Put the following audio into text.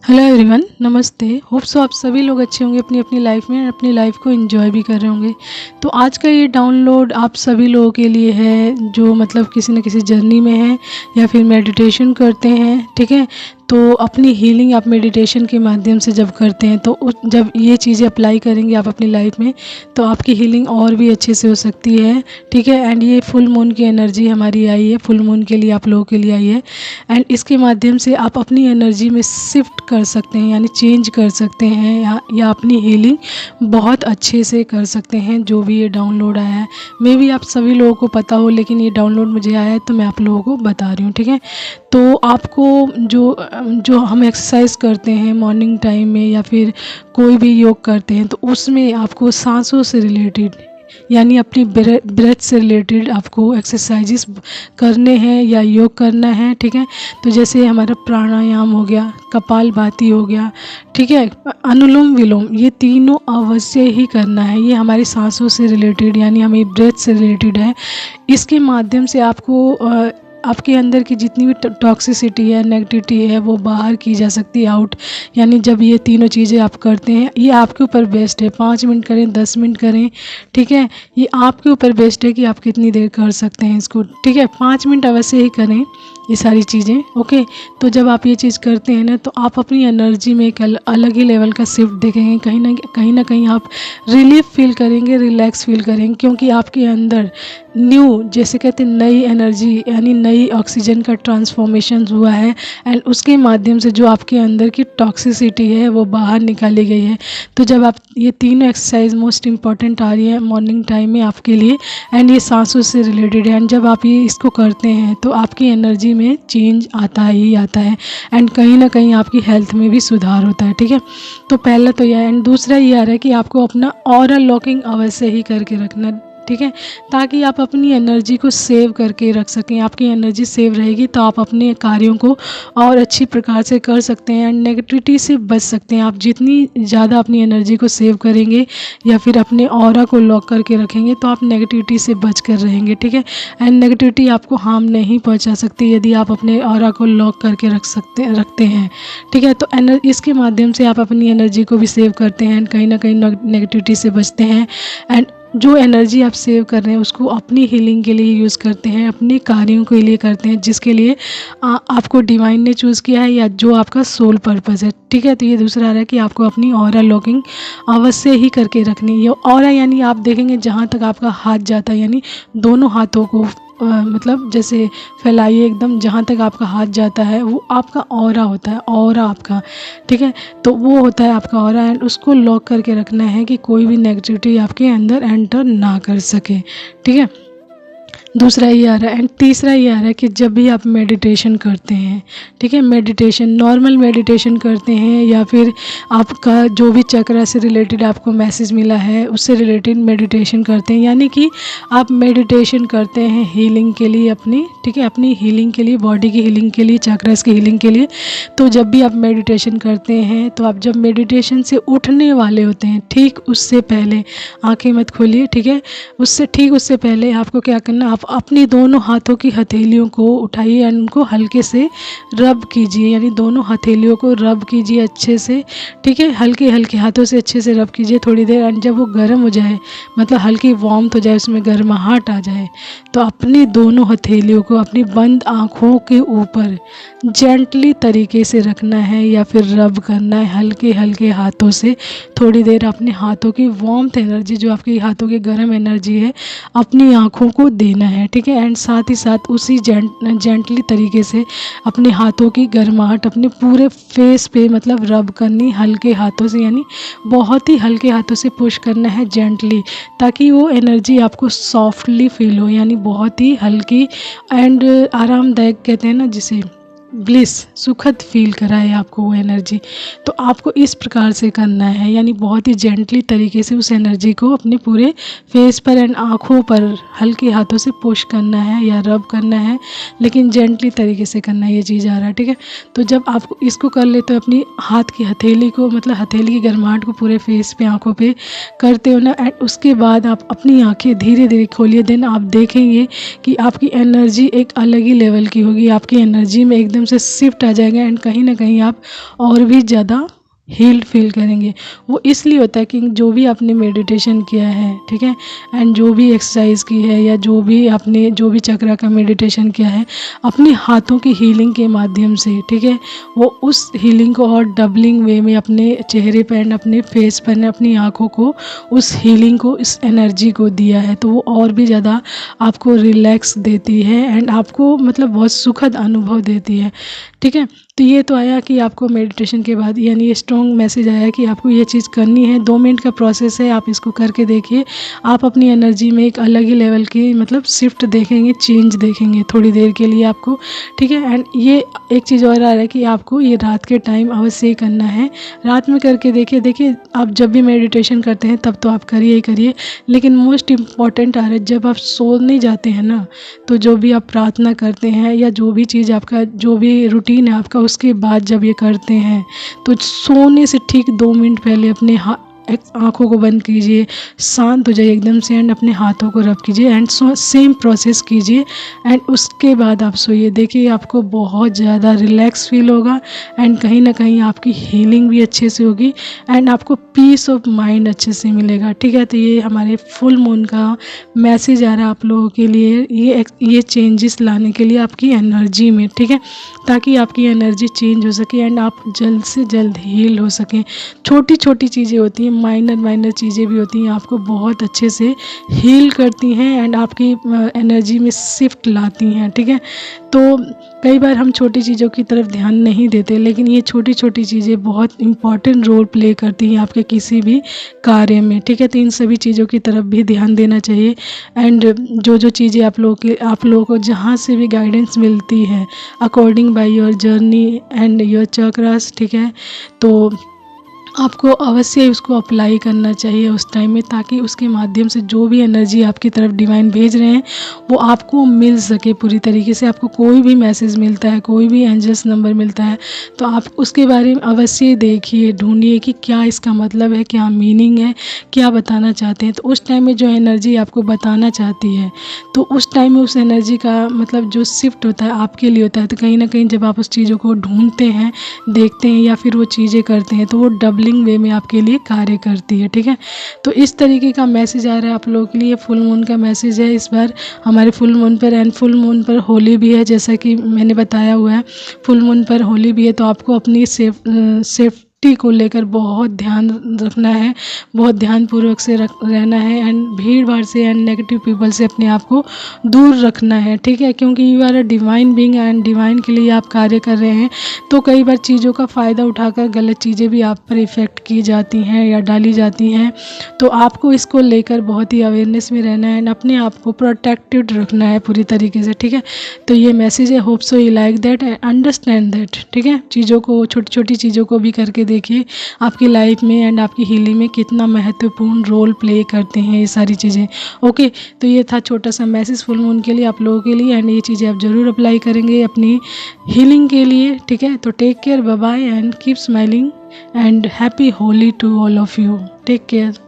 Hello everyone, नमस्ते। Hope so आप सभी लोग अच्छे होंगे अपनी अपनी लाइफ में, अपनी लाइफ को एंजॉय भी कर रहे होंगे। तो आज का ये डाउनलोड आप सभी लोगों के लिए है जो मतलब किसी न किसी जर्नी में है या फिर मेडिटेशन करते हैं। ठीक है, तो अपनी हीलिंग आप मेडिटेशन के माध्यम से जब करते हैं तो जब ये चीज़ें अप्लाई करेंगे आप अपनी लाइफ में तो आपकी हीलिंग और भी अच्छे से हो सकती है। ठीक है, एंड ये फुल मून की एनर्जी हमारी आई है, फुल मून के लिए आप लोगों के लिए आई है। एंड इसके माध्यम से आप अपनी एनर्जी में शिफ्ट कर सकते हैं, यानी चेंज कर सकते हैं या अपनी हीलिंग बहुत अच्छे से कर सकते हैं। जो भी ये डाउनलोड आया है, मे बी आप सभी लोगों को पता हो, लेकिन ये डाउनलोड मुझे आया है तो मैं आप लोगों को बता रही हूँ। ठीक है, तो आपको जो जो हम एक्सरसाइज करते हैं मॉर्निंग टाइम में या फिर कोई भी योग करते हैं तो उसमें आपको सांसों से रिलेटेड यानी अपनी ब्रेथ से रिलेटेड आपको एक्सरसाइजेस करने हैं या योग करना है। ठीक है, तो जैसे हमारा प्राणायाम हो गया, कपालभाति हो गया, ठीक है, अनुलोम विलोम, ये तीनों अवश्य ही करना है। ये हमारी सांसों से रिलेटेड यानी हमारी ब्रेथ से रिलेटेड है। इसके माध्यम से आपको आपके अंदर की जितनी भी टॉक्सिसिटी है, नेगेटिविटी है, वो बाहर की जा सकती है, आउट। यानी जब ये तीनों चीज़ें आप करते हैं, ये आपके ऊपर बेस्ड है, 5 मिनट करें 10 मिनट करें। ठीक है, ये आपके ऊपर बेस्ड है कि आप कितनी देर कर सकते हैं इसको। ठीक है, 5 मिनट अवश्य ही करें ये सारी चीज़ें। ओके, तो जब आप ये चीज़ करते हैं ना तो आप अपनी एनर्जी में एक अलग ही लेवल का शिफ्ट देखेंगे। कहीं ना कहीं आप रिलीफ फील करेंगे, रिलैक्स फील करेंगे, क्योंकि आपके अंदर न्यू, जैसे कहते हैं, नई एनर्जी यानी नई ऑक्सीजन का ट्रांसफॉर्मेशन हुआ है। एंड उसके माध्यम से जो आपके अंदर की टॉक्सिसिटी है वो बाहर निकाली गई है। तो जब आप ये तीनों एक्सरसाइज मोस्ट इंपॉर्टेंट आ रही है मॉर्निंग टाइम में आपके लिए, एंड ये सांसों से रिलेटेड है। एंड जब आप ये इसको करते हैं तो आपकी एनर्जी में चेंज आता ही आता है, एंड कहीं ना कहीं आपकी हेल्थ में भी सुधार होता है। ठीक है, तो पहला तो यह, एंड दूसरा ये आ रहा है कि आपको अपना ऑरा लॉकिंग अवश्य ही करके रखना। ठीक है, ताकि आप अपनी एनर्जी को सेव करके रख सकें। आपकी एनर्जी सेव रहेगी तो आप अपने कार्यों को और अच्छी प्रकार से कर सकते हैं एंड नेगेटिविटी से बच सकते हैं। आप जितनी ज़्यादा अपनी एनर्जी को सेव करेंगे या फिर अपने ऑरा को लॉक करके रखेंगे तो आप नेगेटिविटी से बच कर रहेंगे। ठीक है, एंड नेगेटिविटी आपको हार्म नहीं पहुंचा सकती यदि आप अपने ऑरा को लॉक करके रखते हैं। ठीक है, तो इसके माध्यम से आप अपनी एनर्जी को भी सेव करते हैं एंड कहीं ना कहीं नेगेटिविटी से बचते हैं। एंड जो एनर्जी आप सेव कर रहे हैं उसको अपनी हीलिंग के लिए यूज़ करते हैं, अपने कार्यों के लिए करते हैं जिसके लिए आपको डिवाइन ने चूज़ किया है या जो आपका सोल पर्पस है। ठीक है, तो ये दूसरा आ रहा है कि आपको अपनी ऑरा लॉकिंग अवश्य ही करके रखनी है। ये ऑरा यानी आप देखेंगे जहाँ तक आपका हाथ जाता है, यानी दोनों हाथों को मतलब जैसे फैलाइए एकदम, जहाँ तक आपका हाथ जाता है वो आपका ऑरा होता है, ऑरा आपका। ठीक है, तो वो होता है आपका ऑरा, एंड उसको लॉक करके रखना है कि कोई भी नेगेटिविटी आपके अंदर एंटर ना कर सके। ठीक है, दूसरा ये आ रहा है। एंड तीसरा ये आ रहा है कि जब भी आप मेडिटेशन करते हैं, ठीक है, मेडिटेशन नॉर्मल मेडिटेशन करते हैं या फिर आपका जो भी चक्रा से रिलेटेड आपको मैसेज मिला है उससे रिलेटेड मेडिटेशन करते हैं, यानी कि आप मेडिटेशन करते हैं हीलिंग के लिए अपनी। ठीक है, अपनी हीलिंग के लिए, बॉडी की हीलिंग के लिए, चक्रास की हीलिंग के लिए। तो जब भी आप मेडिटेशन करते हैं तो आप जब मेडिटेशन से उठने वाले होते हैं ठीक उससे पहले आंखें मत खोलिए। ठीक है, उससे पहले आपको क्या करना, आप अपनी दोनों हाथों की हथेलियों को उठाइए एंड उनको हल्के से रब कीजिए, यानी दोनों हथेलियों को रब कीजिए अच्छे से। ठीक है, हल्के हल्के हाथों से अच्छे से रब कीजिए थोड़ी देर। एंड जब वो गर्म हो जाए, मतलब हल्की वार्मथ हो जाए, उसमें गर्माहट आ जाए, तो अपनी दोनों हथेलियों को अपनी बंद आँखों के ऊपर जेंटली तरीके से रखना है या फिर रब करना है हल्के हल्के हाथों से। थोड़ी देर अपने हाथों की वार्मथ एनर्जी, जो आपके हाथों की गर्म एनर्जी है, अपनी आँखों को देना है। ठीक है, एंड साथ ही साथ उसी जेंटली तरीके से अपने हाथों की गर्माहट अपने पूरे फेस पे मतलब रब करनी हल्के हाथों से, यानी बहुत ही हल्के हाथों से पुश करना है जेंटली, ताकि वो एनर्जी आपको सॉफ्टली फील हो, यानी बहुत ही हल्की एंड आरामदायक, कहते हैं ना जिसे, ब्लिस, सुखद फील कराए आपको वो एनर्जी। तो आपको इस प्रकार से करना है, यानी बहुत ही जेंटली तरीके से उस एनर्जी को अपने पूरे फेस पर एंड आँखों पर हल्के हाथों से पुश करना है या रब करना है, लेकिन जेंटली तरीके से करना है। ये चीज़ आ रहा है। ठीक है, तो जब आप इसको कर लेते हो अपनी हाथ की हथेली को, मतलब हथेली की गर्माहट को पूरे फेस पे, आँखों पे करते हो ना, एंड उसके बाद आप अपनी आँखें धीरे धीरे खोलिए। देन आप देखेंगे कि आपकी एनर्जी एक अलग ही लेवल की होगी। आपकी एनर्जी में एकदम माध्यम से शिफ्ट आ जाएगा एंड कहीं ना कहीं आप और भी ज़्यादा हील्ड फील करेंगे। वो इसलिए होता है कि जो भी आपने मेडिटेशन किया है, ठीक है, एंड जो भी एक्सरसाइज की है या जो भी आपने जो भी चक्रा का मेडिटेशन किया है अपने हाथों की हीलिंग के माध्यम से, ठीक है, वो उस हीलिंग को और डबलिंग वे में अपने चेहरे पर एंड अपने फेस पर, अपनी आँखों को उस हीलिंग को, इस एनर्जी को दिया है, तो वो और भी ज़्यादा आपको रिलैक्स देती है एंड आपको मतलब बहुत सुखद अनुभव देती है, ठीक है। तो ये तो आया कि आपको मेडिटेशन के बाद यानी ये स्ट्रॉन्ग मैसेज आया कि आपको ये चीज़ करनी है। 2 मिनट का प्रोसेस है, आप इसको करके देखिए, आप अपनी एनर्जी में एक अलग ही लेवल की मतलब शिफ्ट देखेंगे, चेंज देखेंगे थोड़ी देर के लिए आपको, ठीक है। एंड ये एक चीज़ और आ रहा है कि आपको ये रात के टाइम अवश्य ही करना है, रात में करके देखिए आप जब भी मेडिटेशन करते हैं तब तो आप करिए ही करिए, लेकिन मोस्ट इम्पॉर्टेंट आ रहा है जब आप सोने जाते हैं ना, तो जो भी आप प्रार्थना करते हैं या जो भी चीज़ आपका जो भी रूटीन है आपका, उसके बाद जब ये करते हैं तो सोने से ठीक 2 मिनट पहले अपने आँखों को बंद कीजिए, शांत हो जाइए एकदम से एंड अपने हाथों को रब कीजिए एंड सेम प्रोसेस कीजिए एंड उसके बाद आप सोइए। देखिए आपको बहुत ज़्यादा रिलैक्स फील होगा एंड कहीं ना कहीं आपकी हीलिंग भी अच्छे से होगी एंड आपको पीस ऑफ माइंड अच्छे से मिलेगा, ठीक है। तो ये हमारे फुल मून का मैसेज आ रहा है आप लोगों के लिए, ये चेंजेस लाने के लिए आपकी एनर्जी में, ठीक है, ताकि आपकी एनर्जी चेंज हो सके एंड आप जल्द से जल्द हील हो सकें। छोटी छोटी चीज़ें होती हैं, माइनर चीज़ें भी होती हैं, आपको बहुत अच्छे से हील करती हैं एंड आपकी एनर्जी में शिफ्ट लाती हैं, ठीक है। तो कई बार हम छोटी चीज़ों की तरफ ध्यान नहीं देते, लेकिन ये छोटी छोटी चीज़ें बहुत इम्पॉर्टेंट रोल प्ले करती हैं आपके किसी भी कार्य में, ठीक है। तो इन सभी चीज़ों की तरफ भी ध्यान देना चाहिए एंड जो चीज़ें आप लोगों को जहाँ से भी गाइडेंस मिलती है according by your journey and your chakras, ठीक है, तो आपको अवश्य उसको अप्लाई करना चाहिए उस टाइम में, ताकि उसके माध्यम से जो भी एनर्जी आपकी तरफ डिवाइन भेज रहे हैं वो आपको मिल सके पूरी तरीके से। आपको कोई भी मैसेज मिलता है, कोई भी एंजल्स नंबर मिलता है, तो आप उसके बारे में अवश्य देखिए, ढूंढिए कि क्या इसका मतलब है, क्या मीनिंग है, क्या बताना चाहते हैं। तो उस टाइम में जो एनर्जी आपको बताना चाहती है, तो उस टाइम में उस एनर्जी का मतलब जो शिफ्ट होता है आपके लिए होता है। तो कहीं ना कहीं जब आप उस चीज़ों को ढूंढते हैं, देखते हैं या फिर वो चीज़ें करते हैं, तो वो डबलिंग वे में आपके लिए कार्य करती है, ठीक है। तो इस तरीके का मैसेज आ रहा है आप लोगों के लिए। फुल मून का मैसेज है इस बार हमारे फुल मून पर एंड फुल मून पर होली भी है, जैसा कि मैंने बताया हुआ है। फुल मून पर होली भी है, तो आपको अपनी सेफ्टी को लेकर बहुत ध्यान रखना है, बहुत ध्यानपूर्वक से रहना है एंड भीड़ भाड़ से एंड नेगेटिव पीपल से अपने आप को दूर रखना है, ठीक है। क्योंकि you are a divine being and divine के लिए आप कार्य कर रहे हैं, तो कई बार चीज़ों का फ़ायदा उठाकर गलत चीज़ें भी आप पर इफ़ेक्ट की जाती हैं या डाली जाती हैं। तो आपको इसको लेकर बहुत ही अवेयरनेस में रहना है एंड अपने आप को प्रोटेक्टेड रखना है पूरी तरीके से, ठीक है। तो ये मैसेज है, hope so you like that and understand that, ठीक है। चीज़ों को, छोटी छोटी चीज़ों को भी करके देखिए आपकी लाइफ में एंड आपकी हीलिंग में कितना महत्वपूर्ण रोल प्ले करते हैं ये सारी चीज़ें। ओके, तो ये था छोटा सा मैसेज फुल मून के लिए आप लोगों के लिए एंड ये चीज़ें आप ज़रूर अप्लाई करेंगे अपनी हीलिंग के लिए, ठीक है। तो take care, bye bye and keep smiling and happy Holi to all of you. Take care.